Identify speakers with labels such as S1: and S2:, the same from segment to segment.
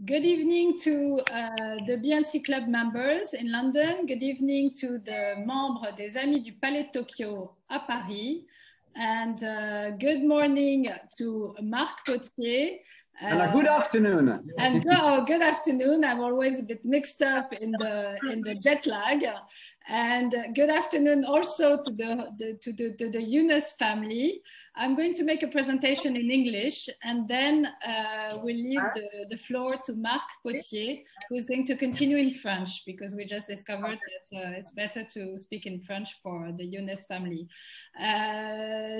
S1: Good evening to the BNC Club members in London. Good evening to the membres des Amis du Palais de Tokyo à Paris. And good morning to Marc Pottier.
S2: And good afternoon.
S1: And good afternoon. I'm always a bit mixed up in the jet lag. And good afternoon also to the YUNES family. I'm going to make a presentation in English, and then we'll leave the floor to Marc Pottier, who's going to continue in French, because we just discovered that it's better to speak in French for the YUNES family.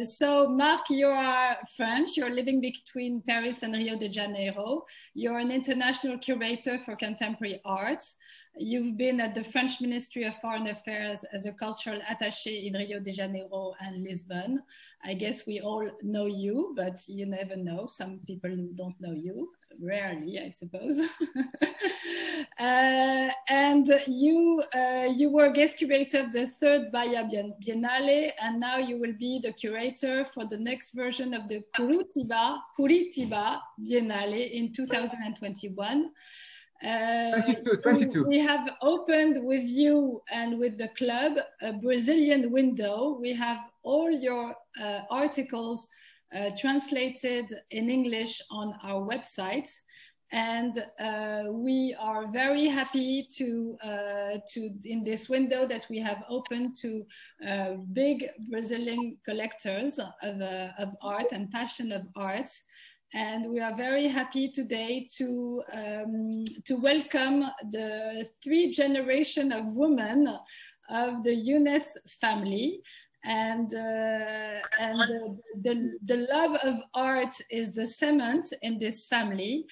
S1: So Marc, you are French. You're living between Paris and Rio de Janeiro. You're an international curator for contemporary art. You've been at the French Ministry of Foreign Affairs as a cultural attaché in Rio de Janeiro and Lisbon. I guess we all know you, but you never know. Some people don't know you, rarely, I suppose. And you were guest curator of the third Bahia Biennale, and now you will be the curator for the next version of the Curitiba Biennale in 2021.
S2: 22.
S1: We have opened with you and with the club a Brazilian window. We have all your articles translated in English on our website, and we are very happy to in this window that we have opened to big Brazilian collectors of art and passion of art. And we are very happy today to welcome the 3 generations of women of the YUNES family. And the love of art is the cement in this family.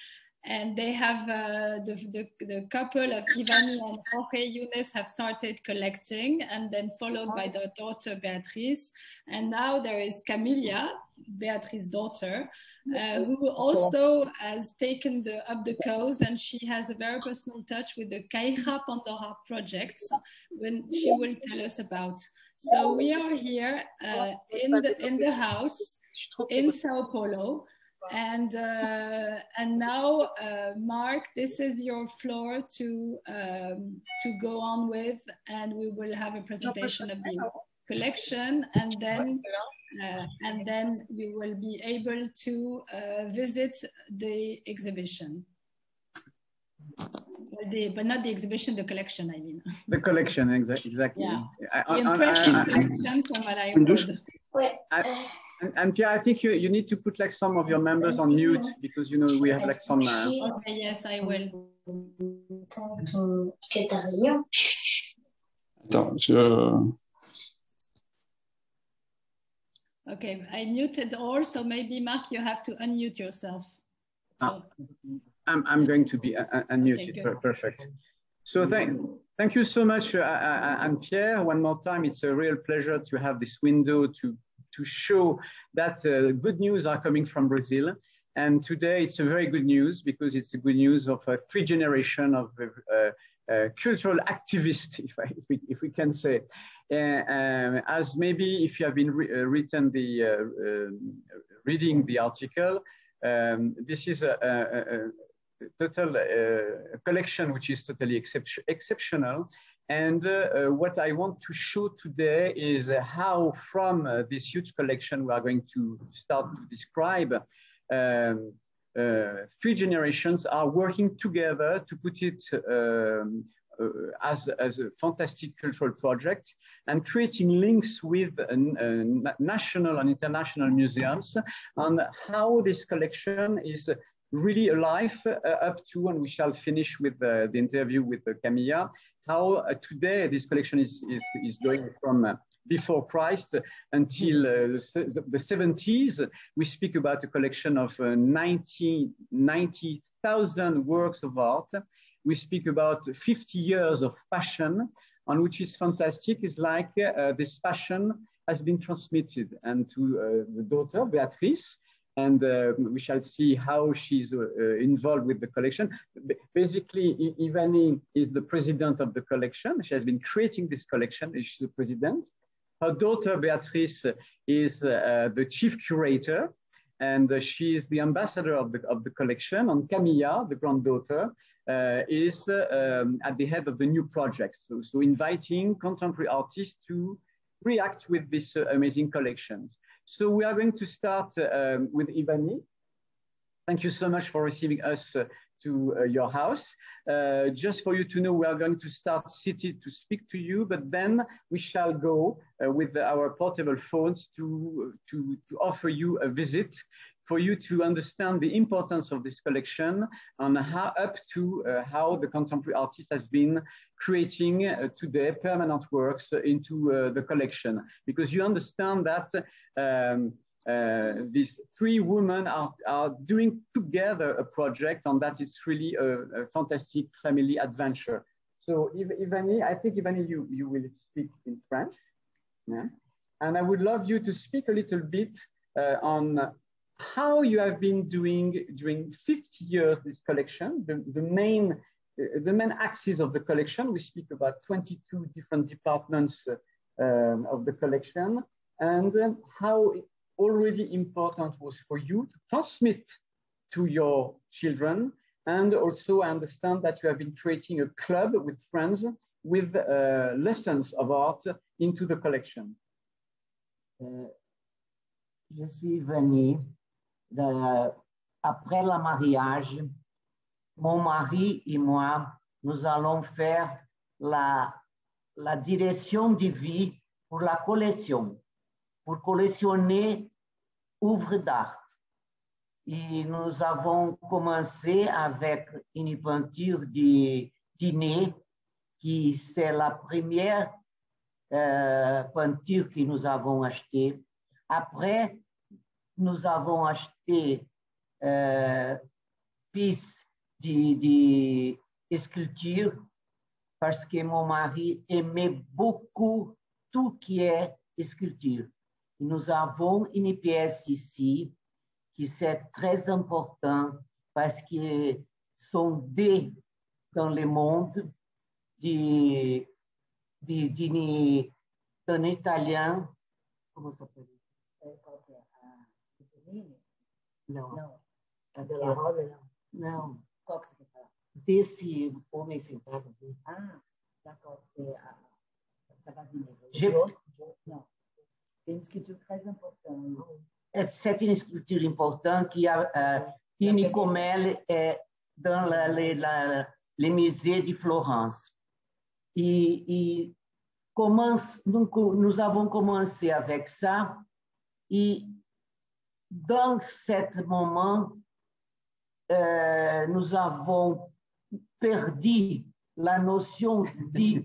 S1: And they have the couple of Ivani and Jorge YUNES have started collecting, and then followed by their daughter Beatriz. And now there is Camilla, Beatrice's daughter, who also has taken up the cause, and she has a very personal touch with the Caija Pandora project, when she will tell us about. So we are here in the house in Sao Paulo. And now, Marc, this is your floor to go on with, and we will have a presentation of the collection, and then you will be able to visit the exhibition. But not the exhibition, the collection, I mean.
S2: The collection, exactly.
S1: Yeah. The impression collection from what I heard.
S2: And Pierre, I think you need to put like some of your members on mute, because you know we have like some.
S1: Okay, yes, I will. Okay, I muted all, so maybe Marc, you have to unmute yourself. So.
S2: I'm going to be unmuted. Okay, perfect. So thank you so much, and Pierre. One more time, it's a real pleasure to have this window to show that good news are coming from Brazil. And today it's a very good news, because it's a good news of 3 generations of cultural activists, if we can say. As maybe if you have been reading the article, this is a total collection which is totally exceptional. And what I want to show today is how from this huge collection we are going to start to describe 3 generations are working together to put it as a fantastic cultural project, and creating links with national and international museums on how this collection is really alive up to, and we shall finish with the interview with Camilla, how today this collection is going from before Christ until the 70s. We speak about a collection of 90,000 works of art. We speak about 50 years of passion, and which is fantastic is like this passion has been transmitted and to the daughter, Beatriz, and we shall see how she's involved with the collection. Basically, Ivani is the president of the collection. She has been creating this collection, she's the president. Her daughter, Beatriz, is the chief curator. and she is the ambassador of the collection. And Camilla, the granddaughter, is at the head of the new project. So inviting contemporary artists to react with this amazing collection. So we are going to start with Ivani. Thank you so much for receiving us to your house. Just for you to know, we are going to start seated to speak to you, but then we shall go with our portable phones to offer you a visit for you to understand the importance of this collection and how up to how the contemporary artist has been creating today permanent works into the collection. Because you understand that these three women are doing together a project, and that is really a fantastic family adventure. So Ivani, I think Ivani, you will speak in French. Yeah? And I would love you to speak a little bit on how you have been doing during 50 years this collection, the main axis of the collection. We speak about 22 different departments of the collection, and how already important was for you to transmit to your children. And also I understand that you have been creating a club with friends with lessons of art into the collection.
S3: Je suis venue après le mariage. Mon mari et moi, nous allons faire la direction de vie pour la collection, pour collectionner œuvres d'art. Et nous avons commencé avec une peinture de dîner, qui c'est la première peinture que nous avons achetée. Après, nous avons acheté pièces de sculpture parce que mon mari aimait beaucoup tout qui est sculpture. Et nous avons une pièce ici qui c'est très important parce que sont deux dans le monde d'un Italien, comment ça s'appelle? Não. De la roda, não. Não. Qual que você quer falar? Desse homem sentado aqui. Ah, d'accord. C'est não. C'est une sculpture très importante. C'est une sculpture importante qui a une comme elle est dans le musée de Florence. Et nous avons commencé avec ça. Et dans ce moment, nous avons perdu la notion de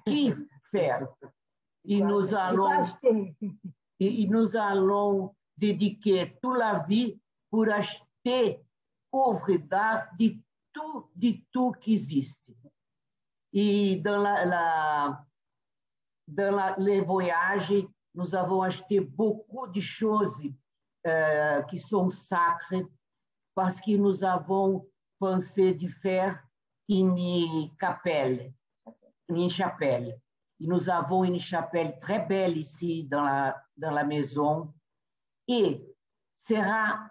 S3: qui faire. Et nous allons dédiquer toute la vie pour acheter œuvres d'art de tout qui existe. Et dans les voyages, nous avons acheté beaucoup de choses qui sont sacrées parce que nous avons pensé de faire une chapelle. Et nous avons une chapelle très belle ici dans la maison. Et sera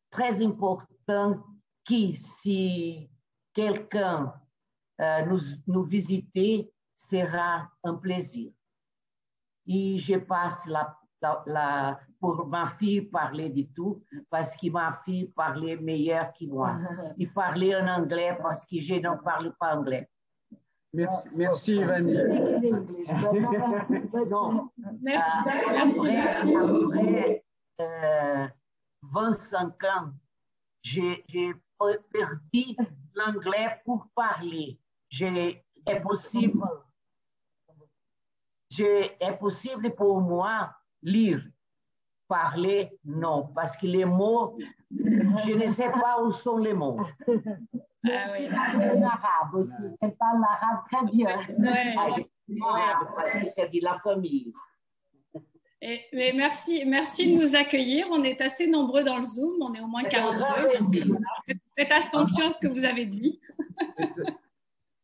S3: très important que si quelqu'un nous visiter, sera un plaisir. Et je passe pour ma fille parler de tout, parce que ma fille parlait meilleur que moi. Il parlait en anglais parce que je ne parle pas anglais.
S2: Merci Ivani.
S3: Non.
S1: Merci.
S3: Après 25 ans, j'ai perdu l'anglais pour parler. Est possible pour moi lire, parler, non, parce que les mots, je ne sais pas où sont les mots.
S1: Ah oui.
S3: En arabe aussi, elle parle l'arabe très bien.
S1: Ouais.
S3: Je parle arabe parce que c'est de la famille.
S1: Mais merci de nous accueillir. On est assez nombreux dans le Zoom, on est au moins 42. Faites attention à ce que vous avez dit.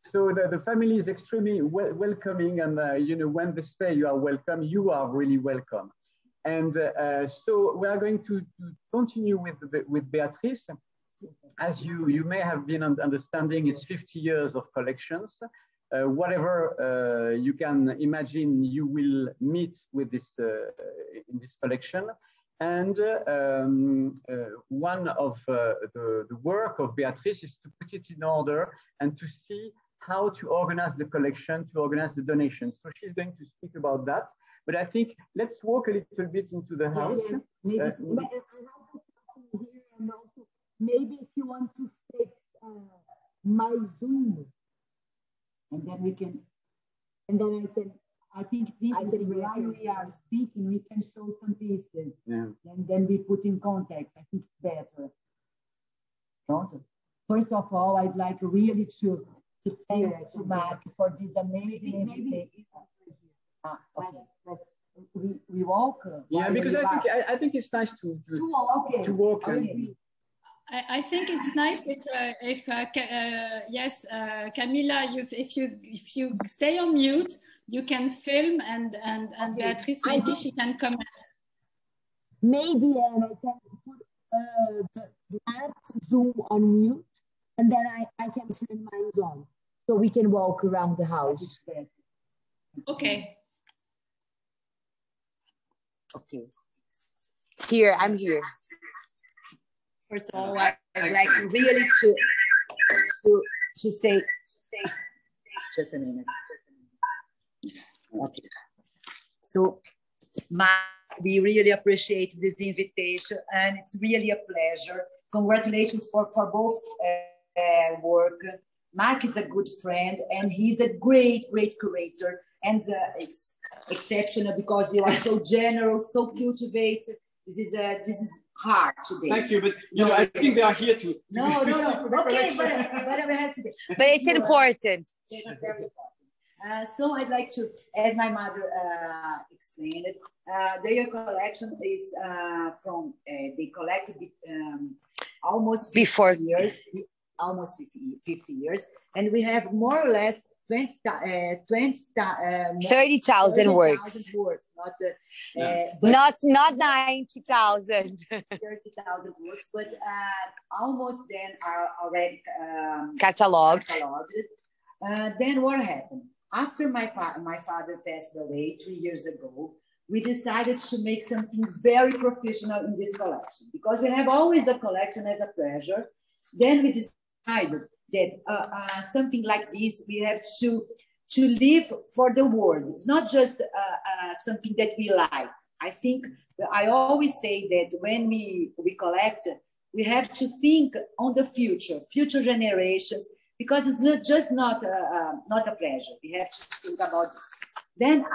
S2: So the family is extremely welcoming, and you know, when they say you are welcome, you are really welcome. And so we are going to continue with Beatrice. As you may have been understanding, it's 50 years of collections. Whatever you can imagine, you will meet with this in this collection. And one of the work of Beatrice is to put it in order and to see how to organize the collection, to organize the donations. So she's going to speak about that. But I think let's walk a little bit into the house.
S4: Yes, maybe, and also maybe if you want to fix my Zoom, and then we can, and then I think it's interesting while we are speaking, we can show some pieces, and then we put in context. I think it's better. First of all, I'd like really to thank to Marc for this amazing invitation. Okay. We walk.
S2: Yeah, because I think it's nice to walk.
S4: Okay.
S1: I think it's nice if yes, Camilla, if you stay on mute, you can film and okay. Beatrice, maybe she can comment.
S4: Maybe I can put the Zoom on mute, and then I can turn mine on, so we can walk around the house.
S1: Okay.
S5: Okay. Here, I'm here. First of all, I'd like to really to say, just a minute. Okay. So, we really appreciate this invitation, and it's really a pleasure. Congratulations for both work. Marc is a good friend, and he's a great curator, and it's exceptional because you are so generous, so cultivated. This is hard today.
S6: Thank you, but you know, I think they are here to
S5: no. Okay, but we have to.
S7: But it's important.
S5: It's very important. So I'd like to, as my mother explained it, their collection is from they collected almost 50 years, almost 50 years, and we have more or less
S7: 30,000 works. Not 90,000.
S5: 30,000 works, but almost then are already
S7: cataloged.
S5: Then what happened? After my father passed away 3 years ago, we decided to make something very professional in this collection because we have always the collection as a pleasure. Then we decided that something like this, we have to live for the world. It's not just something that we like. I think I always say that when we collect, we have to think on the future generations, because it's not a pleasure. We have to think about this. Then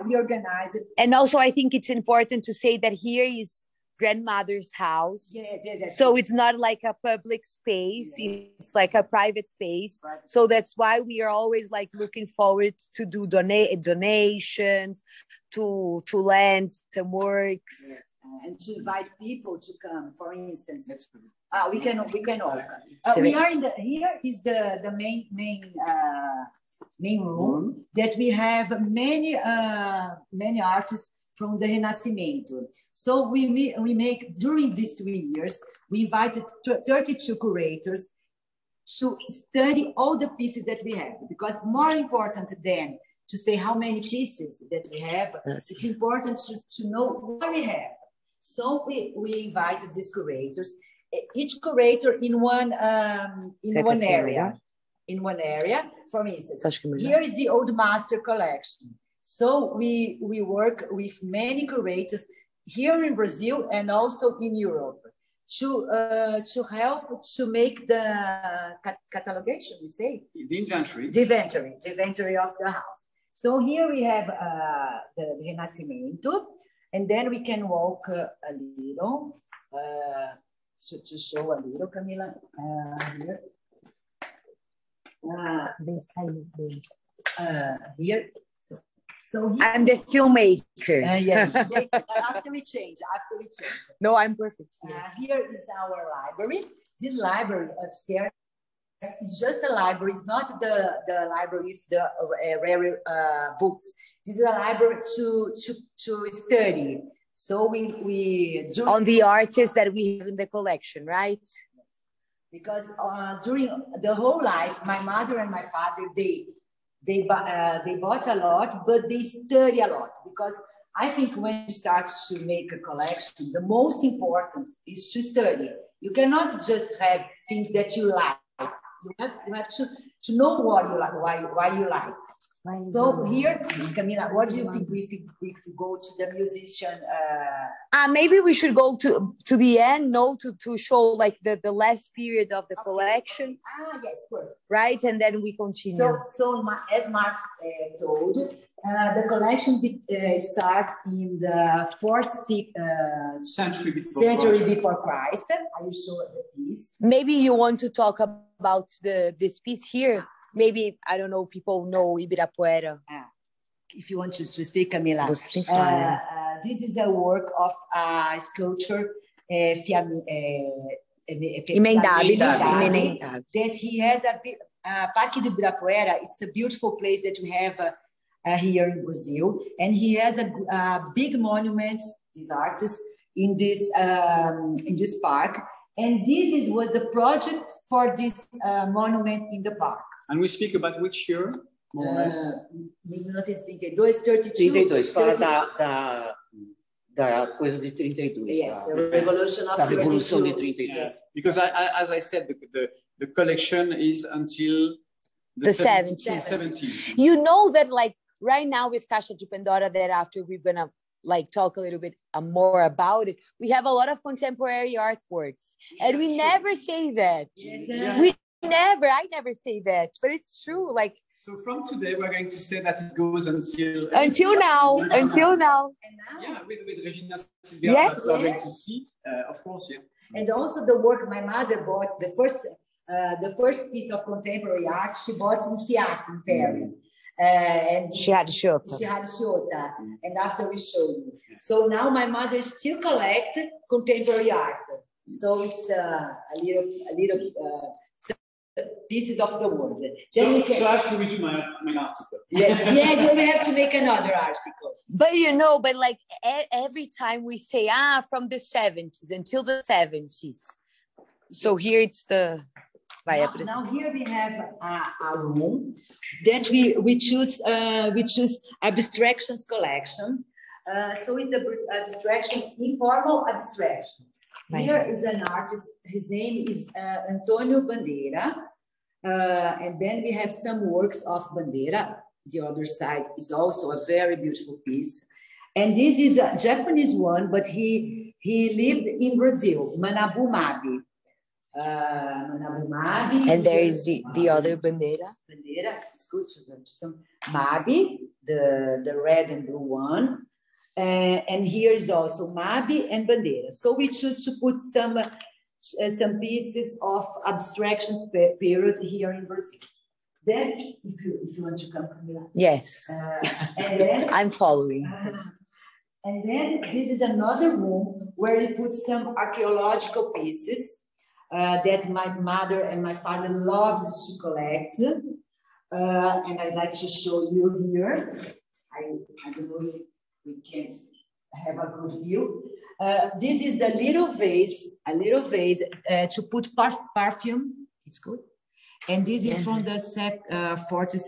S5: we organize it.
S7: And also, I think it's important to say that here is grandmother's house.
S5: Yes.
S7: So it's not like a public space. Yes. It's like a private space. So that's why we are always like looking forward to do donations, to lend some works.
S5: Yes. And to invite people to come, for instance. We can all come. We are here is the main room that we have many artists from the Renascimento. So we make, during these 3 years, we invited 32 curators to study all the pieces that we have, because more important than to say how many pieces that we have, it's important to know what we have. So we invited these curators, each curator in one area. In one area, for instance, here is the Old Master collection. So we work with many curators here in Brazil and also in Europe to help to make the catalogation, we say?
S6: The inventory.
S5: The inventory of the house. So here we have the Renascimento, and then we can walk a little, to show a little, Camila, here. Here. So here,
S7: I'm the filmmaker.
S5: Yes. After we change.
S7: No, I'm perfect.
S5: Here is our library. This library upstairs is just a library. It's not the library with the rare books. This is a library to study. So we
S7: on the artists that we have in the collection, right?
S5: Because during the whole life, my mother and my father, they bought a lot, but they study a lot, because I think when you start to make a collection, the most important is to study. You cannot just have things that you like. You have to know what you like, why you like. So here, Camila, what do you think if we go to the musician?
S7: Maybe we should go to the end, no, to show like the last period of the collection.
S5: Yes, first.
S7: Right, and then we continue.
S5: So as Marc told, the collection starts in the 4th century before Christ. I will show the piece.
S7: Maybe you want to talk about this piece here. Maybe, I don't know, people know Ibirapuera.
S5: If you want to speak, Camila. This is a work of sculpture
S7: Emendabile.
S5: That he has Parque do Ibirapuera. It's a beautiful place that we have here in Brazil. And he has a big monument, this artist, in this park. And this was the project for this monument in the park.
S6: And we speak about which year? More or less?
S5: 1932, 32.
S8: Fala da coisa de 32.
S5: Yes, the revolution of
S8: da Revolução de 32.
S6: Yes. Because as I said, the collection is until
S7: the 70s. You know that like right now with Caixa de Pandora, that after we're gonna like talk a little bit more about it, we have a lot of contemporary artworks, and we never say that.
S5: Yes.
S7: I never say that, but it's true. Like,
S6: so from today, we're going to say that it goes until
S7: now.
S6: Yeah, with Regina Silvia,
S7: yes,
S6: we're going to see, of course, yeah.
S5: And also the work my mother bought, the first piece of contemporary art she bought in Fiat in Paris. And
S7: she had Shota.
S5: And after we show you. So now my mother still collects contemporary art. So it's a little pieces of the world.
S6: So I have to read you my article.
S5: Yes, we have to make another article.
S7: But like every time we say, from the 70s until the 70s. So here it's the...
S5: Now here we have a room that we choose abstractions collection. So it's the abstractions, informal abstraction. Here is an artist, his name is Antonio Bandeira. And then we have some works of Bandeira. The other side is also a very beautiful piece. And this is a Japanese one, but he lived in Brazil, Manabu Mabi.
S7: And there is the other Bandeira.
S5: It's good to Mabi, the red and blue one. And here is also Mabi and Bandeira. So we choose to put some pieces of abstractions period here in Brazil. Then, if you want to come, Camila.
S7: Yes.
S5: And then
S7: I'm following.
S5: And then this is another room where we put some archaeological pieces that my mother and my father loved to collect. And I'd like to show you here. I don't know if we can have a good view. This is the little vase, to put perfume. It's good. And this is from the 4th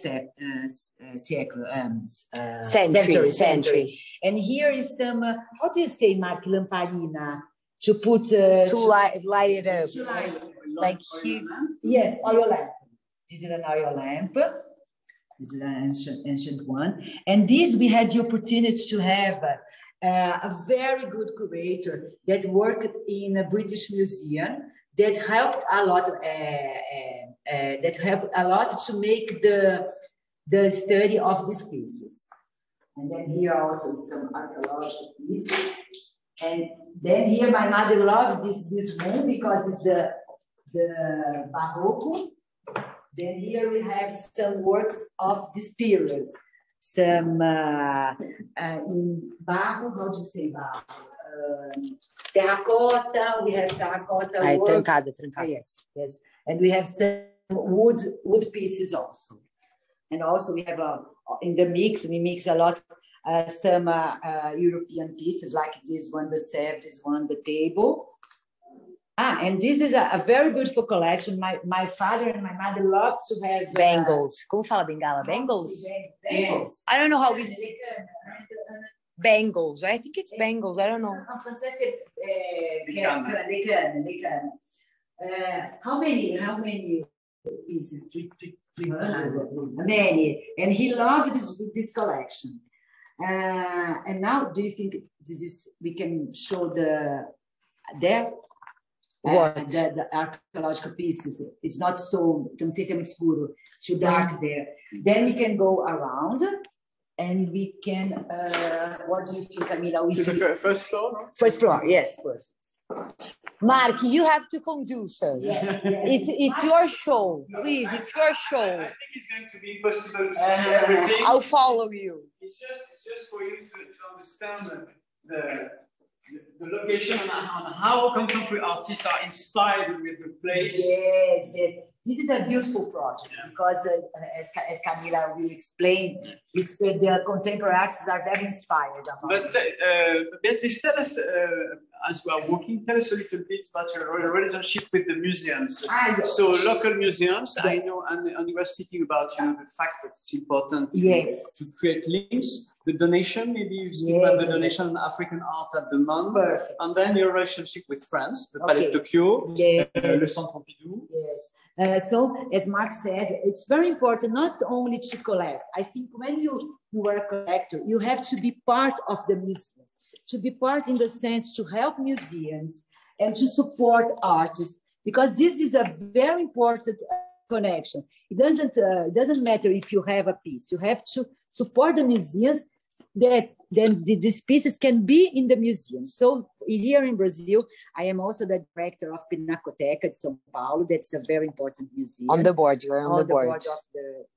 S5: century. And here is some, how do you say, Marc, lamparina? To put...
S7: to light it up. Like here.
S5: Yes, oil lamp. This is an oil lamp. This is an ancient one. And this, we had the opportunity to have a very good curator that worked in a British museum that helped a lot. To make the study of these pieces. And then here also some archaeological pieces. And then here my mother loves this room because it's the Baroque. Then here we have some works of this period. Some in barro, how do you say barro? Terracotta, we have terracotta works.
S7: Trancada.
S5: Yes. And we have some wood pieces also. And also we have in the mix, we mix a lot some European pieces like this one, the Sèvres, this one, the table. And this is a very beautiful collection. My father and my mother love to have
S7: bangles. Como fala bengala? Bangles?
S5: Bangles.
S7: I don't know how we say bangles. I think it's bangles. I don't know.
S5: How many pieces? 300. Many. And he loved this collection. And now, do you think this is? We can show there.
S7: What?
S5: The archaeological pieces. It's not so, não sei se é muito escuro, too dark there. Then we can go around and we can, what do you think, Camila?
S6: First floor? No?
S5: First floor, yes, perfect.
S7: Mark, you have to conduce us. Yes. It's your show. Please, it's your show.
S6: I think it's going to be impossible to see everything.
S7: I'll follow you.
S6: It's just for you to understand the location and how contemporary artists are inspired with the place.
S5: Yes, yes. This is a beautiful project because, as Camila will explain, it's the contemporary artists are very inspired.
S6: But Beatrice, tell us, as we are walking, tell us a little bit about your relationship with the museums.
S5: Yes.
S6: So local museums, yes. I know, and you were speaking about the fact that it's important to create links. The donation, maybe you speak about the donation in African art at the MAN.
S5: Perfect.
S6: And then your relationship with France, the Palais de Tokyo, le Centre Pompidou.
S5: Yes. So, as Marc said, it's very important not only to collect. I think when you are a collector, you have to be part of the museums, to be part in the sense to help museums and to support artists, because this is a very important connection. It doesn't matter if you have a piece. You have to support the museums that then these pieces can be in the museum. So here in Brazil, I am also the director of Pinacoteca in São Paulo. That's a very important museum.
S7: On the board, you're on the board
S5: of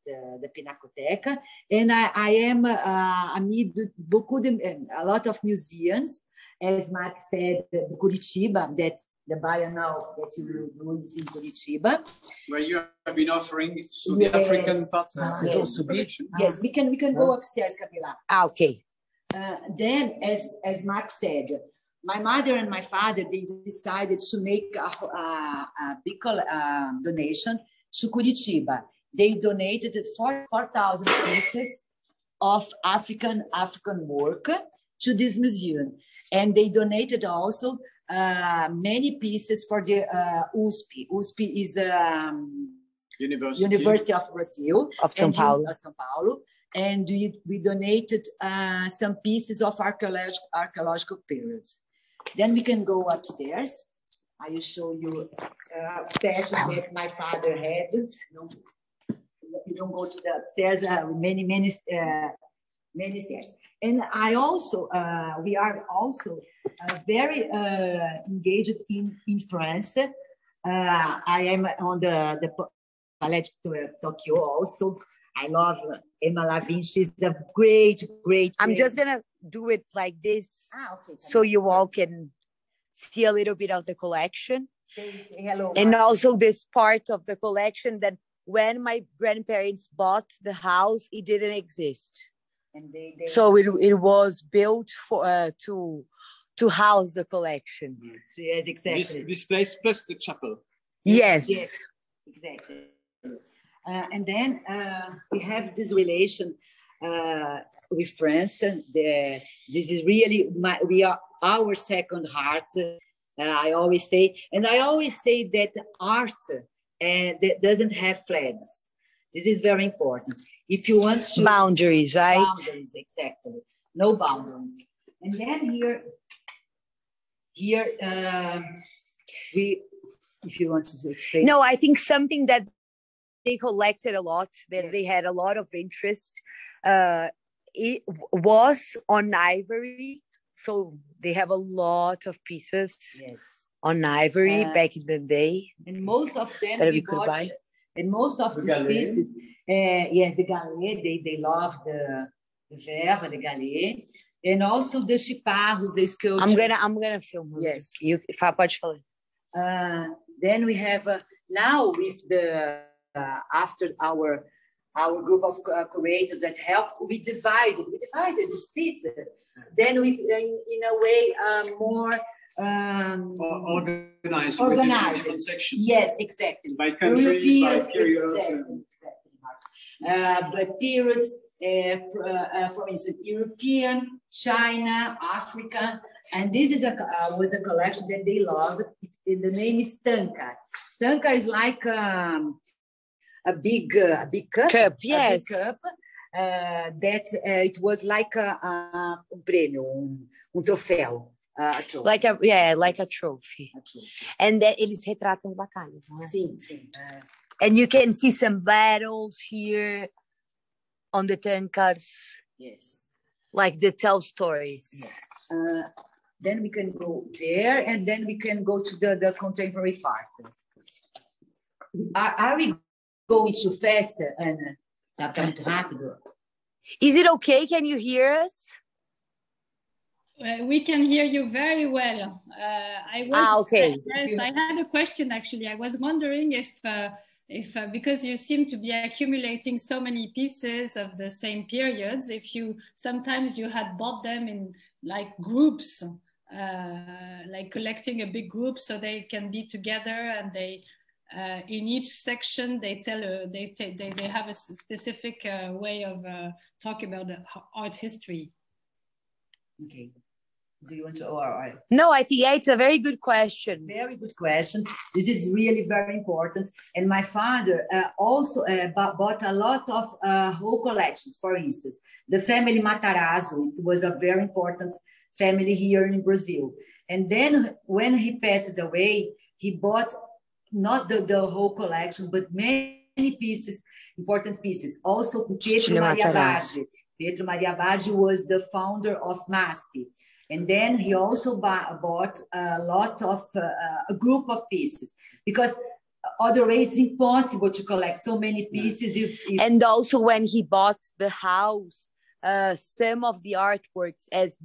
S5: the Pinacoteca. And I am amid a lot of museums, as Marc said, Curitiba, that's the biennial that you will do is in Curitiba.
S6: Where you have been offering the African part.
S5: Yes, we can go upstairs, Camila.
S7: Okay.
S5: Then, as Marc said, my mother and my father, they decided to make a big donation to Curitiba. They donated 4,000 pieces of African work to this museum. And they donated also many pieces for the USP. USP is University of Brazil.
S7: Of São
S5: Paulo. And we donated some pieces of archaeological periods. Then we can go upstairs. I will show you a passion that my father had. You don't go to the upstairs, many stairs. And we are also very engaged in France. I am on the Palais de Tokyo also. I love Emma Lavin. She's a great.
S7: I'm just gonna do it like this, so you all can see a little bit of the collection.
S5: Say hello.
S7: And also this part of the collection that when my grandparents bought the house, it didn't exist.
S5: And
S7: so it was built for to house the collection.
S5: Yes, exactly.
S6: This place plus the chapel.
S7: Yes,
S5: exactly. And then we have this relation with France. This is really we are our second heart. I always say that art that doesn't have flags. This is very important. If you want to
S7: boundaries, right?
S5: Boundaries, exactly. No boundaries. And then here, if you want to explain.
S7: No, I think something that they collected a lot, that they had a lot of interest. It was on ivory, so they have a lot of pieces on ivory back in the day.
S5: And most of them
S7: that we could buy.
S5: And most of these pieces, the galets, they love the verre, the galet, and also the chiparros, the sculpture.
S7: I'm gonna film.
S5: Yes.
S7: Pode falar.
S5: Then we have now with the after our our group of curators that help. We divided, split. Then we, in a way, more
S6: organized. Different sections.
S5: Yes, exactly.
S6: By countries, by periods.
S5: Exactly. But periods, for instance, European, China, Africa, and this is was a collection that they loved. The name is Tanka. Tanka is like a big cup.
S7: Yes.
S5: A big cup. That it was like a prêmio, troféu.
S7: Like a trophy. And then eles retratam as batalhas, né?
S5: Sim, sim.
S7: And you can see some battles here on the tankers.
S5: Yes.
S7: Like they tell stories.
S5: Yes. Then we can go there, and then we can go to the contemporary part. Are we going too fast, Ana? Tá muito rápido?
S7: Is it okay? Can you hear us?
S1: We can hear you very well.
S7: Okay.
S1: Yes, I had a question actually. I was wondering if because you seem to be accumulating so many pieces of the same periods, if sometimes you had bought them in like groups, like collecting a big group so they can be together, and they in each section they tell they have a specific way of talking about the art history.
S5: Okay. Do you want to? Or
S7: no, I think it's a very good question.
S5: Very good question. This is really very important. And my father also bought a lot of whole collections. For instance, the family Matarazzo, it was a very important family here in Brazil. And then when he passed away, he bought not the whole collection, but many pieces, important pieces. Also, Pietro Maria Baggi. Pietro Maria Baggi was the founder of MASP. And then he also bought a lot of, a group of pieces, because otherwise it's impossible to collect so many pieces.
S7: And also when he bought the house, some of the artworks as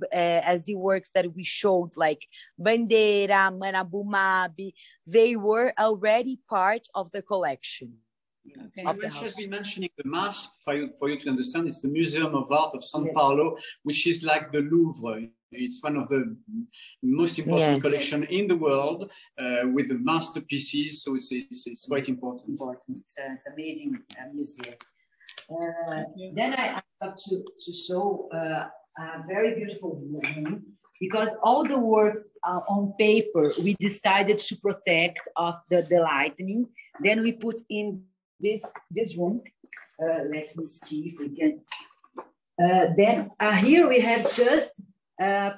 S7: the works that we showed, like Bandeira, Manabumabi, they were already part of the collection.
S6: Okay. I've just been mentioning the MASP for you to understand. It's the Museum of Art of São Paulo, which is like the Louvre. It's one of the most important collections in the world with the masterpieces. So it's quite important.
S5: It's an amazing museum. Then I have to show a very beautiful room, because all the works on paper we decided to protect of the lightning. Then we put in this room. Let me see if we can. Then here we have just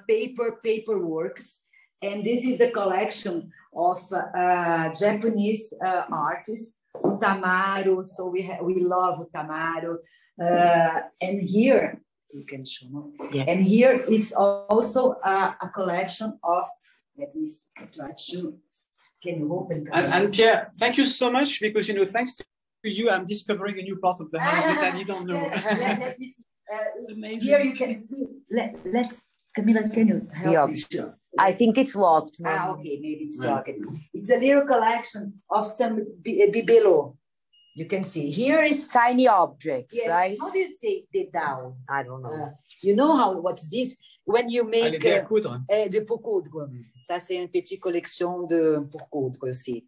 S5: paper works, and this is the collection of Japanese artists, Utamaro. So we love Utamaro, and here you can show. Yes. And here is also a collection of. Let me try to. Can you open?
S6: And Pierre, thank you so much, because thanks to you, I'm discovering a new part of the house that I didn't know.
S5: Let me see. Here you can see. Let's. Camila, can you help me?
S7: I think it's locked.
S5: Okay, maybe it's locked. It's a little collection of some bibelot. You can see. Here is
S7: tiny objects, right?
S5: How do you say dedal?
S7: I don't know.
S5: You know what's this? When you make
S6: de coudre.
S5: De pour coudre. Ça, c'est une petite collection pour coudre aussi.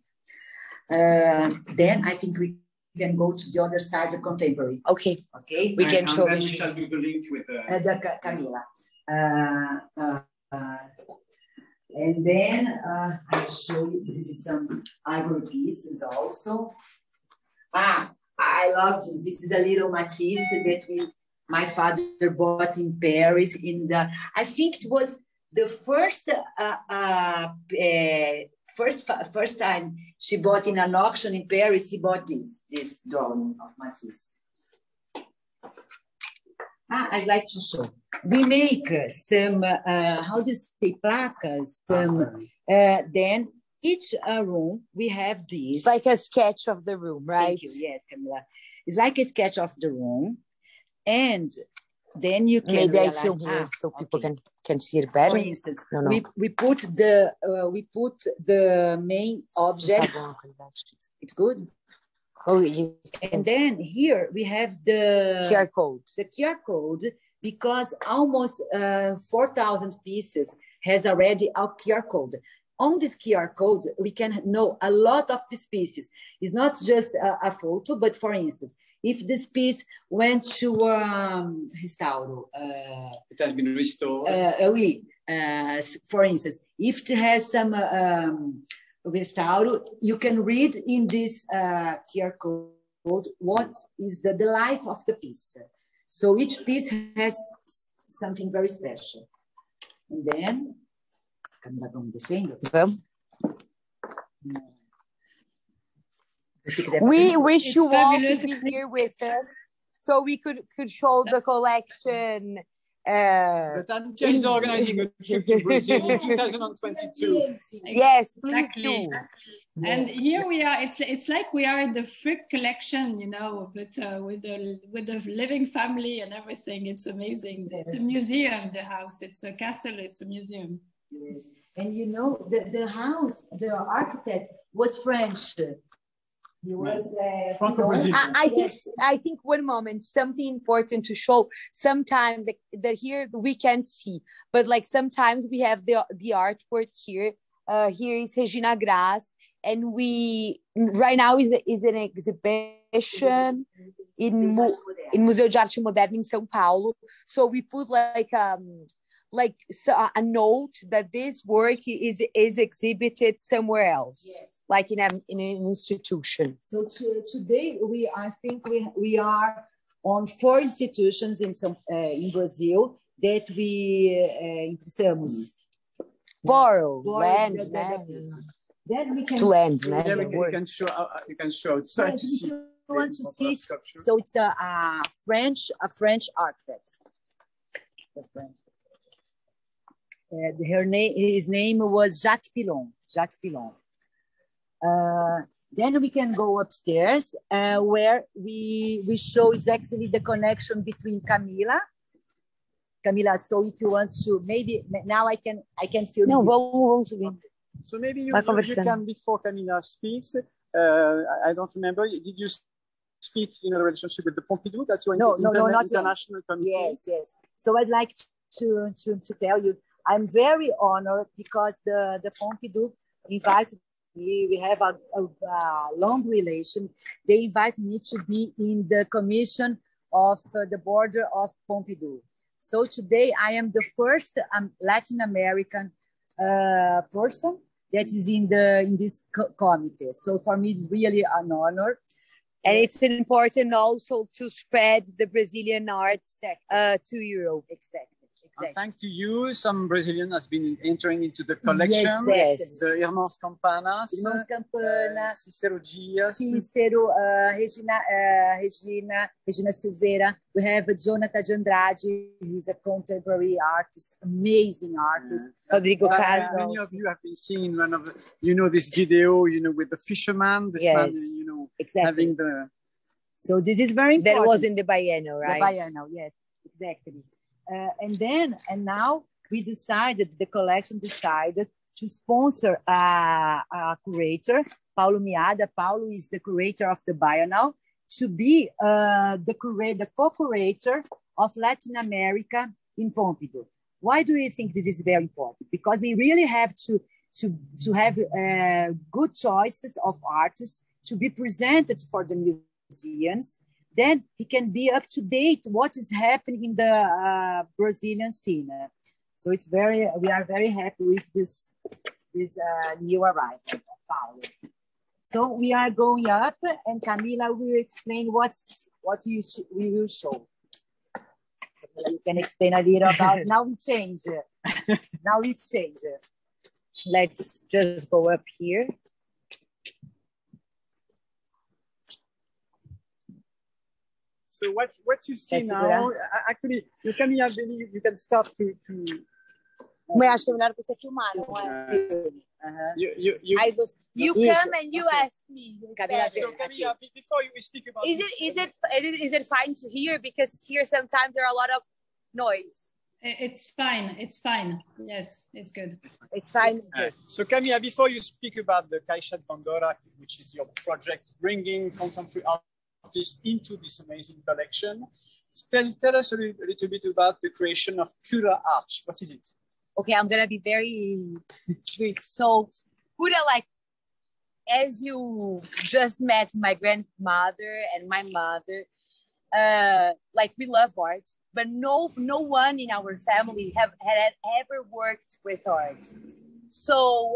S5: Then I think we can go to the other side, the contemporary.
S7: Okay.
S5: Okay.
S6: We can show. We shall do the link with
S5: Camila. And then I'll show you. This is some ivory pieces also. I love this. This is the little Matisse that my father bought in Paris. I think it was the first time she bought in an auction in Paris. He bought this drawing of Matisse. I'd like to show. We make some, how do you say, placas. Then each room, we have this.
S7: It's like a sketch of the room, right?
S5: Thank you. Yes, Camila. It's like a sketch of the room. And then you can
S7: maybe I film here so people can see it better.
S5: For instance, we put the main object. It's good.
S7: Oh,
S5: and then here we have the
S7: QR code.
S5: The QR code, because almost 4,000 pieces has already a QR code. On this QR code, we can know a lot of these pieces. It's not just a photo, but for instance, if this piece went to restauro,
S6: it has been restored.
S5: For instance, if it has some restauro, you can read in this QR code what is the life of the piece. So each piece has something very special. And then,
S7: we wish you all to be here with us so we could show the collection.
S6: But Anne-Pierre is organizing a trip to Brazil in 2022.
S7: Yes, please do.
S1: And here we are. It's like we are in the Frick collection, you know, but with the living family and everything. It's amazing. It's a museum. The house. It's a castle. It's a museum.
S5: Yes. And you know, the house, the architect was French. He was
S7: I think one moment, something important to show. Sometimes that here we can't see, but like sometimes we have the artwork here. Here is Regina Graz, and we right now is an exhibition in Museu de Arte Moderna in São Paulo. So we put like a note that this work is exhibited somewhere else. Yes. Like in an institution.
S5: So today I think we are on 4 institutions in Brazil that we estamos.
S7: Borrow land.
S5: Then we can
S7: land.
S2: Yeah, you can show outside to see.
S5: You want to see? So it's a French architect. His name was Jacques Pilon. Then we can go upstairs where we show exactly the connection between Camila. So if you want to, maybe now I can feel.
S7: No, vamos subir.
S6: So maybe you can, before Camila speaks, I don't remember, did you speak in a relationship with the Pompidou? That's your international committee?
S5: Yes. So I'd like to tell you, I'm very honored because the Pompidou invited me. We have a long relation. They invite me to be in the commission of the border of Pompidou. So today I am the first Latin American person that is in this committee. So for me, it's really an honor.
S7: And it's important also to spread the Brazilian arts to Europe.
S5: Exactly.
S6: And thanks to you, some Brazilian has been entering into the collection.
S5: Yes.
S6: The Irmãos Campanas, Cícero Dias,
S5: Regina Silveira. We have Jonathan de Andrade, who's a contemporary artist, amazing artist.
S7: Rodrigo Casals.
S6: Many of you have been seeing one of this video, with the fisherman, this man,
S5: exactly.
S6: Having the.
S5: So this is very important.
S7: That was in the Baiano, right?
S5: The Baiano, yes, exactly. And now the collection decided to sponsor a curator, Paulo Miada. Paulo is the curator of the Biennial, to be the co-curator of Latin America in Pompidou. Why do you think this is very important? Because we really have to have good choices of artists to be presented for the museums. Then he can be up to date what is happening in the Brazilian scene. So we are very happy with this new arrival of Paulo. So we are going up, and Camila will explain what we will show. You can explain a little about. Now we change.
S7: Let's just go up here.
S6: So what you see now, actually, you can start to.
S7: Mas acho que é melhor você filmar, não é?
S6: You
S7: come and you ask me.
S6: So Camila, before we speak about
S7: is it fine to hear, because here sometimes there are a lot of noise?
S1: It's fine. It's fine. Yes, it's good.
S7: It's fine.
S6: So Camilla, before you speak about the Caixa de Pandora, which is your project bringing contemporary artists into this amazing collection, tell us a little bit about the creation of Cura Arch. What is it?
S7: Okay, I'm gonna be very brief. So Cura, like, as you just met my grandmother and my mother, like, we love art, but no one in our family had ever worked with art. So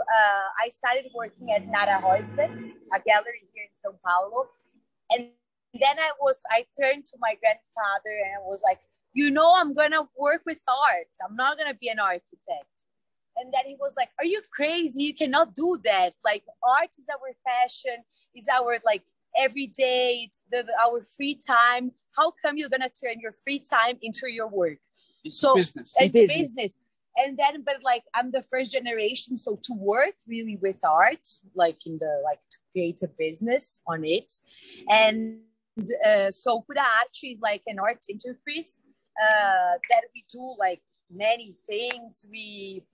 S7: I started working at Nara Royston, a gallery here in São Paulo, and then I turned to my grandfather and I was like, you know, I'm gonna work with art. I'm not gonna be an architect. And then he was like, are you crazy? You cannot do that. Like, art is our passion, is our, like, every day, it's our free time. How come you're gonna turn your free time into your work?
S6: It's business.
S7: It's business. And then, but like, I'm the first generation, so to work really with art, like to create a business on it. And so Cura Arte is like an art enterprise that we do like many things. We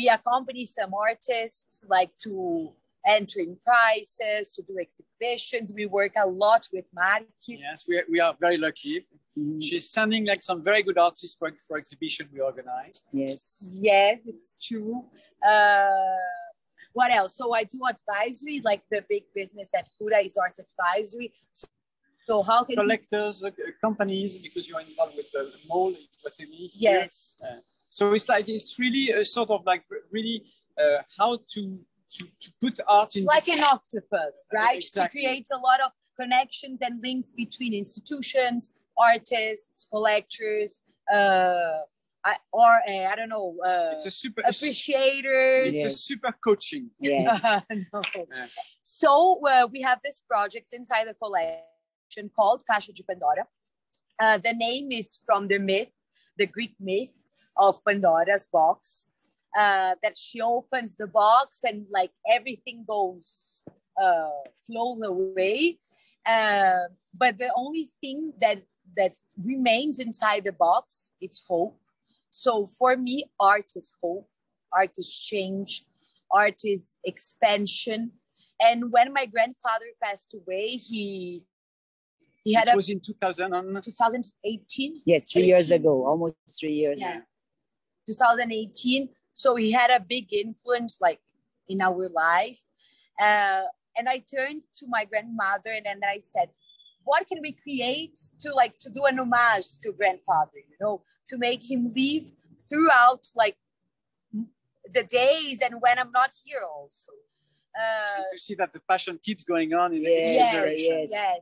S7: accompany some artists, like to entering prices, to do exhibitions. We work a lot with Marc.
S6: Yes, we are very lucky. Mm-hmm. She's sending like some very good artists for exhibition we organize.
S7: Yes, it's true. What else? So I do advisory, like the big business at Cura is art advisory. So how can
S6: collectors, companies, because you're involved with the mall in Guatemala.
S7: Yes.
S6: So it's really a sort of like really how to put art in.
S7: It's like an octopus, right?
S6: Exactly.
S7: To create a lot of connections and links between institutions, artists, collectors, I don't know,
S6: it's a super
S7: appreciators.
S6: It's a super coaching.
S7: Yes. No. So we have this project inside the collection called Caixa de Pandora. The name is from the myth, the Greek myth of Pandora's box. That she opens the box and like everything goes flows away, but the only thing that remains inside the box, it's hope. So for me, art is hope, art is change, art is expansion. And when my grandfather passed away, he had
S6: it was in
S7: 2018.
S9: Yes, 3 years ago, almost 3 years.
S7: Yeah. 2018. So he had a big influence, like, in our life. And I turned to my grandmother and then I said, what can we create to do an homage to grandfather, you know, to make him live throughout like the days and when I'm not here also.
S6: To see that the passion keeps going on in the next generation.
S7: Yes.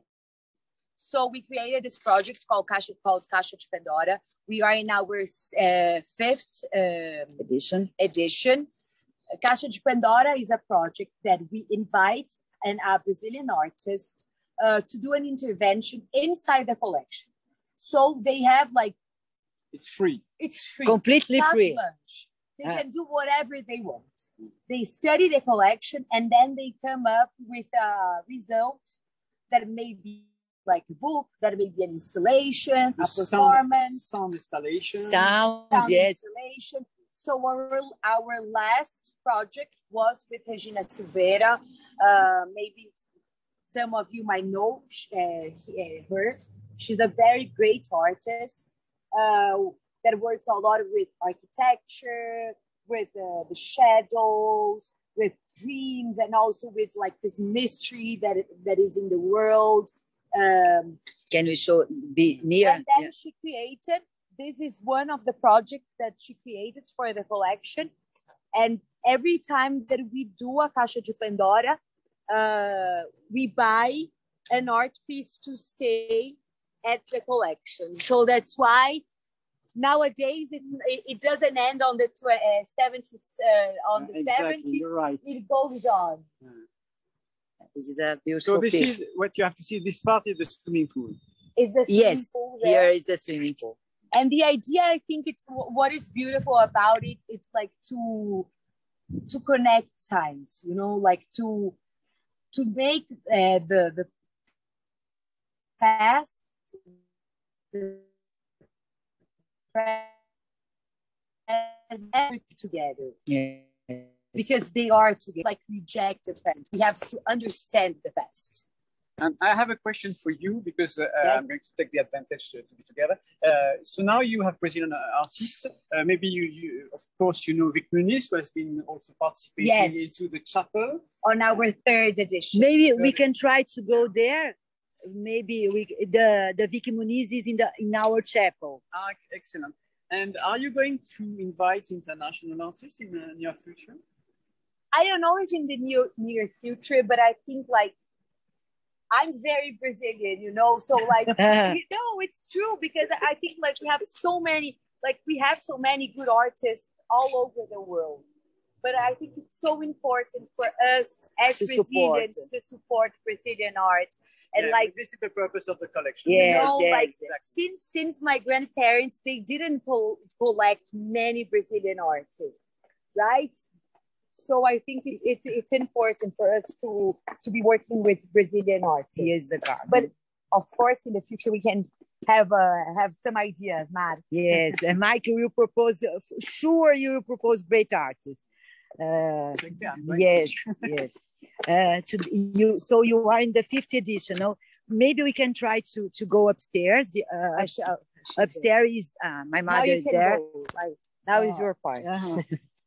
S7: So we created this project called Caixa de Pandora. We are in our fifth edition. Caixa de Pandora is a project that we invite a Brazilian artist to do an intervention inside the collection. So they have like...
S6: It's free.
S7: It's free.
S9: Completely free.
S7: Lunch. They can do whatever they want. They study the collection and then they come up with a result that may be like a book, that may be an installation, a performance.
S6: Sound installation.
S9: Sound, yes.
S7: Installation. So our last project was with Regina Silveira. Maybe some of you might know her. She's a very great artist that works a lot with architecture, with the shadows, with dreams, and also with like this mystery that is in the world.
S9: Can we be near?
S7: And then she created, this is one of the projects that she created for the collection. And every time that we do a Caixa de Pandora, we buy an art piece to stay at the collection. So that's why nowadays it doesn't end on the 70s. On the
S6: exactly.
S7: 70s,
S6: you're right.
S7: It goes on.
S6: Yeah.
S9: This is a beautiful
S6: So this
S9: piece.
S6: is what you have to see. This part is the swimming pool.
S7: Is the swimming pool there?
S9: Here is the swimming pool.
S7: And the idea, I think, it's what is beautiful about it. It's like to connect times, you know, like to make the past, the present, as everything together.
S9: Yes.
S7: Because they are together, like reject the past. We have to understand the past.
S6: I have a question for you because I'm going to take the advantage to be together. So now you have Brazilian artists. Maybe you, of course, you know Vic Muniz, who has been also participating into the chapel.
S7: On our third edition.
S9: Maybe we can try to go there. Maybe the Vic Muniz is in our chapel.
S6: Ah, excellent. And are you going to invite international artists in the near future?
S7: I don't know if in the near future, but I think like I'm very Brazilian, you know, so like, it's true because I think like we have so many good artists all over the world. But I think it's so important for us as Brazilians to support Brazilian art. And like
S6: this is the purpose of the collection.
S7: Yes, exactly. Since my grandparents, they didn't collect many Brazilian artists, right? So I think it's important for us to be working with Brazilian artists.
S9: Yes, the garden.
S7: But of course, in the future we can have some ideas, Marc.
S9: Yes, and Mike, you will propose. Sure, you will propose great artists. Yes. So you are in the 5th edition. No? Maybe we can try to go upstairs. Upstairs is my mother is there.
S7: Now is your part.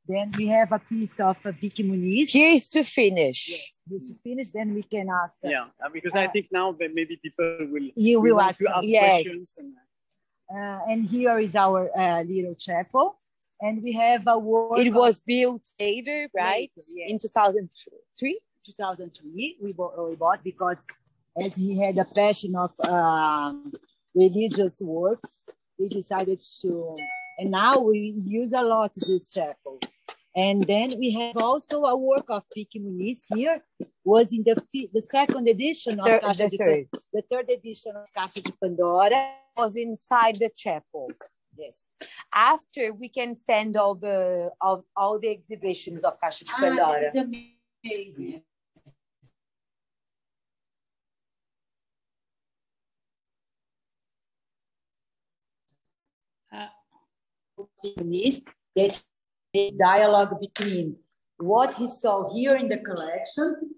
S9: Then we have a piece of Vic Muniz.
S7: Here is to finish.
S9: Yes, here's to finish. Then we can ask.
S6: Because I think now that maybe people will.
S9: You will ask
S6: questions.
S9: And here is our little chapel. And we have a work.
S7: It was built later, right? In 2003?
S9: 2003, we bought because as he had a passion of religious works, we decided to, and now we use a lot this chapel. And then we have also a work of Vic Muniz here, was in the 2nd edition of the 3rd edition of Caixa de Pandora.
S7: Was inside the chapel.
S9: Yes.
S7: After we can send all the exhibitions of Caixa de Pandora.
S9: This is amazing. That is dialogue between what he saw here in the collection.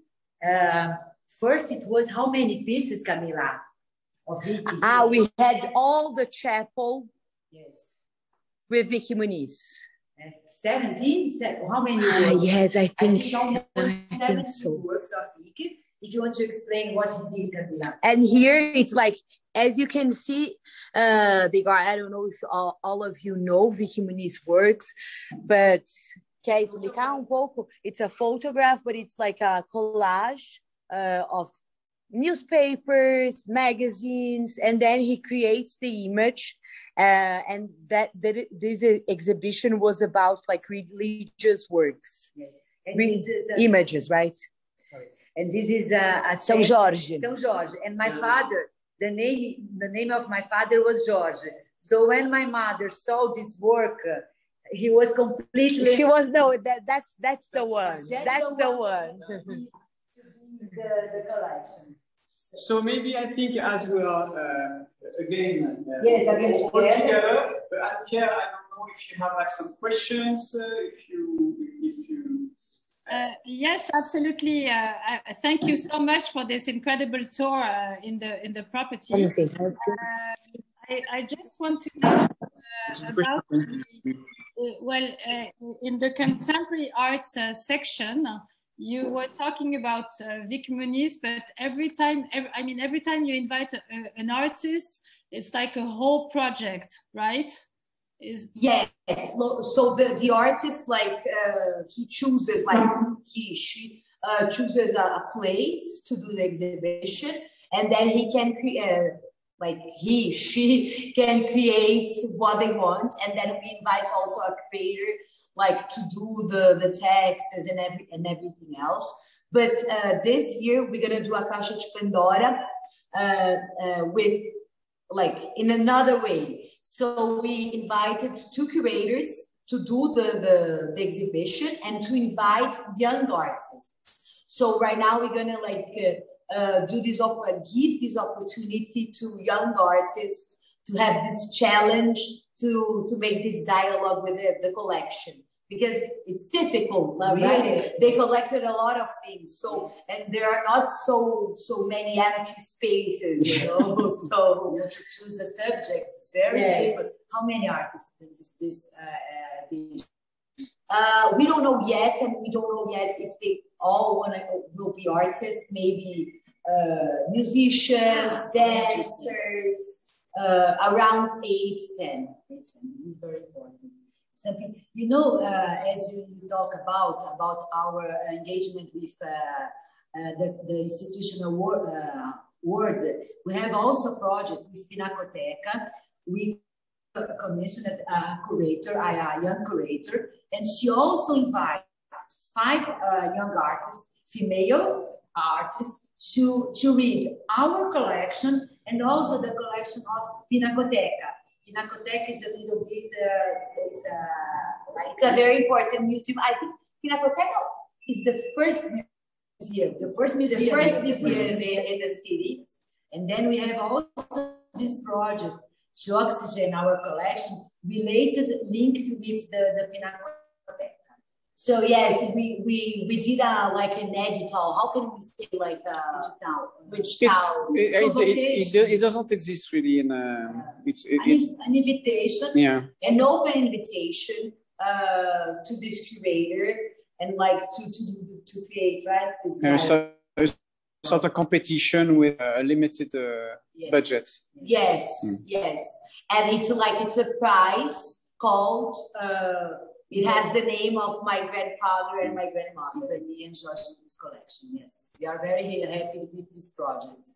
S9: First, it was how many pieces, Camila? Of Vic?
S7: We had all the chapel.
S9: Yes.
S7: With Vic Muniz.
S9: 17? How many works?
S7: Yes, I think
S9: so. Works of Vic. If you want to explain what he did, Camila.
S7: And here it's like, as you can see, I don't know if all of you know Vic Muniz works, but quer explicar pouco? It's a photograph, but it's like a collage of newspapers, magazines, and then he creates the image. And this exhibition was about like religious works.
S9: Yes. And
S7: images, right?
S9: Sorry. And this is
S7: São Jorge.
S9: São Jorge. And my father, the name of my father was Jorge. So when my mother saw this work, he was completely.
S7: She was that's the one. That's the one.
S9: To be the collection.
S6: So maybe I think as we are again
S9: all
S6: together, but Pierre, I don't know if you have like some questions. If you.
S1: Yes, absolutely. Thank you so much for this incredible tour in the property. I just want to know about in the contemporary arts section. You were talking about Vic Muniz, but every time you invite an artist, it's like a whole project, right?
S9: Yes. So the artist, like he chooses, like she chooses a place to do the exhibition, and then he can create, she can create what they want, and then we invite also a creator, like to do the taxes and everything else. But this year we're gonna do a Caixa de Pandora with like in another way. So we invited 2 curators to do the exhibition and to invite young artists. So right now we're gonna like give this opportunity to young artists to have this challenge to make this dialogue with the collection, because it's difficult, right? They collected a lot of things, so and there are not so many empty spaces, you know. So to choose a subject is very difficult. How many artists is this? We don't know yet, and we don't know yet if they all will be artists. Maybe musicians, dancers, around 8, 10. This is very important. Something, you know, as you talk about our engagement with the institutional world, we have also a project with Pinacoteca. We commissioned a curator, a young curator, and she also invited 5 young artists, female artists, to read our collection and also the collection of Pinacoteca. Pinacoteca is a little bit, it's a very important museum. I think Pinacoteca is the first museum, the first museum in the city. And then we have also this project to oxygen our collection, linked with the Pinacoteca. So yes, we did like an edital. How can we say like
S6: it doesn't exist really in it's
S9: an invitation, an open invitation to this curator, and like to create, right, this
S6: sort of competition with a limited budget.
S9: Yes, and it's a prize called. It has the name of my grandfather and my grandmother, me and George, in this collection. Yes, we are very happy with this project.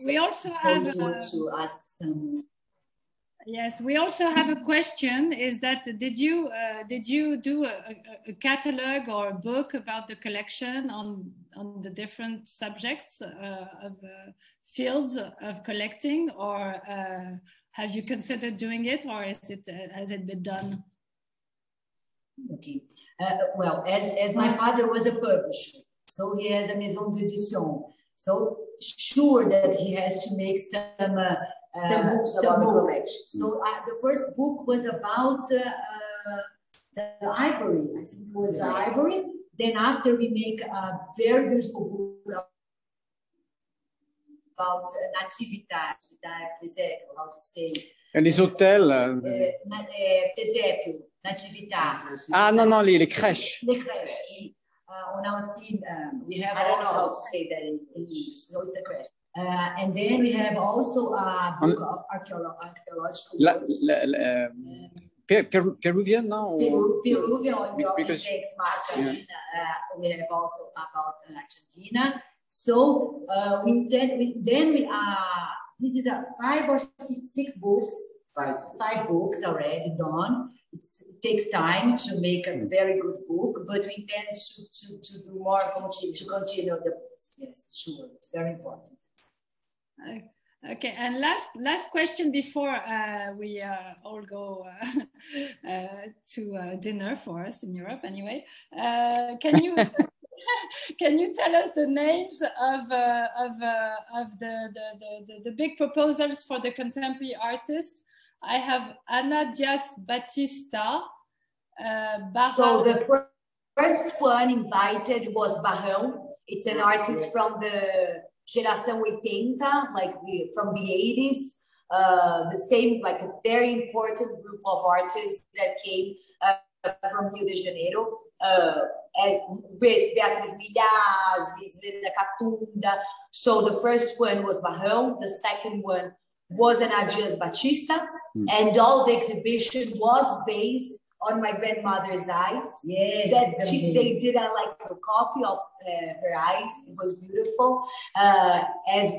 S1: We also have
S9: to ask some.
S1: Yes, we also have a question. Is that did you do a catalog or a book about the collection on the different subjects of fields of collecting, or have you considered doing it, or has it been done?
S9: Okay. Well, as my father was a publisher, so he has a maison d'édition. So sure that he has to make some books about the collection. So the first book was about the ivory. I think it was the ivory. Then after we make a very beautiful book about natividade, how to say.
S6: Et les hôtels.
S9: Presépio, natividade.
S6: Ah non, les crèches.
S9: Les crèches. On a aussi, we have, I don't know how to say that in English, so it's a crèche. And then we have also a book of archaeological works.
S6: Peruvian, no?
S9: Peruvian, because Argentina. We have also about Argentina. So this is a 5 or 6 books. 5 books already done. It takes time to make a very good book, but we intend to do more, to continue the books. Yes, sure, it's very important.
S1: Okay, and last question before we all go to dinner for us in Europe anyway. Can you can you tell us the names of the big proposals for the contemporary artists? I have Ana Diaz Batista.
S9: So the first one invited was Barrão. It's an artist from the Geração 80, like from the 80s. The same, like a very important group of artists that came from Rio de Janeiro, as with Beatriz Milhaz, Islena Catunda. So the first one was Barrão. The second one was Ana Diaz Batista, and all the exhibition was based on my grandmother's eyes. Yes, they did a copy of her eyes. It was beautiful, as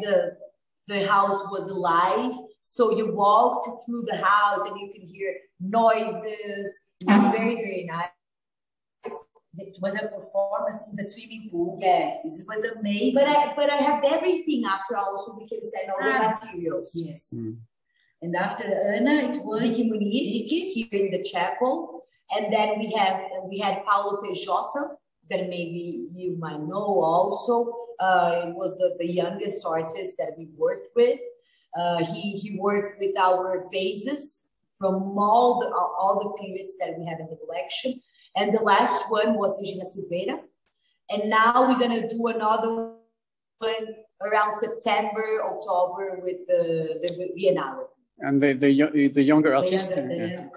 S9: the house was alive. So you walked through the house and you can hear noises. It was very, very nice. It was a performance in the swimming pool. Yes, this was amazing. But I have everything after also. We can send all the materials. Yes. And after Ana, it was Vicky Muniz here in the chapel. And then we had Paulo Pejota, that maybe you might know also. It was the youngest artist that we worked with. He worked with our vases. from all the periods that we have in the collection. And the last one was Regina Silveira. And now we're going to do another one around September, October with the Biennale.
S6: And the younger artists?
S9: The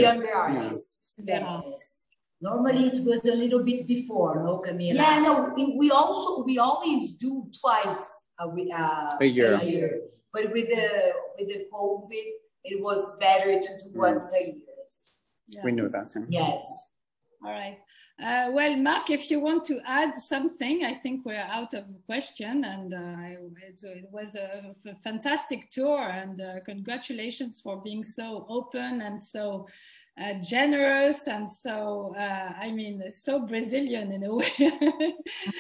S9: younger artists, yes.
S5: Normally it was a little bit before, no, Camila?
S9: Yeah, no, we always do twice a year. But with the COVID, it was better to do once a year.
S6: Yes. We know that.
S9: Yes.
S1: All right. Well, Marc, if you want to add something, I think we're out of question, and it was a fantastic tour, and congratulations for being so open and so generous, and so I mean, so Brazilian in a way.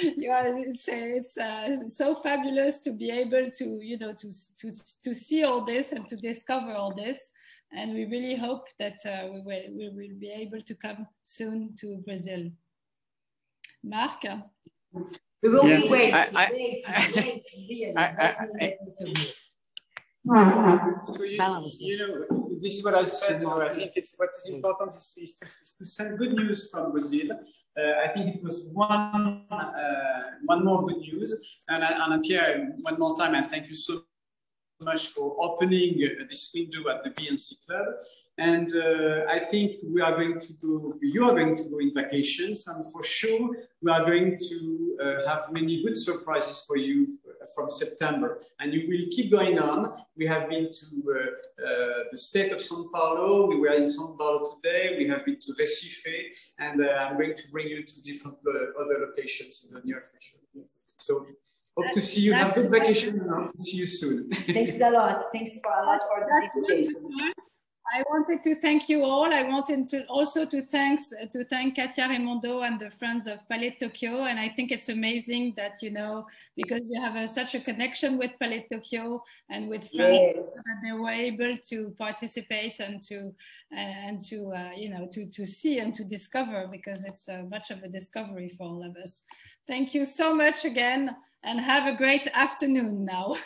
S1: It's so fabulous to be able to, you know, to see all this and to discover all this. And we really hope that we will be able to come soon to Brazil. Marc?
S9: We will be waiting.
S6: So you know, this is what I said. I think what is important is to send good news from Brazil. I think it was one more good news. And Pierre, one more time, and thank you so much for opening this window at the BNC Club. And I think we are going to go, you are going to go in vacations, and for sure we are going to have many good surprises for you from September. And you will keep going on. We have been to the state of São Paulo. We were in São Paulo today. We have been to Recife, and I'm going to bring you to different other locations in the near future. Yes. So hope to see you. Have a good vacation, and I'll see you soon.
S5: Thanks a lot. Thanks a lot for this invitation.
S1: I wanted to thank you all. I wanted to also to thank Katia Raimondo and the Friends of Palais Tokyo. And I think it's amazing that, you know, because you have such a connection with Palais Tokyo and with France, yes, that they were able to participate and to you know, to see and to discover, because it's much of a discovery for all of us. Thank you so much again, and have a great afternoon now.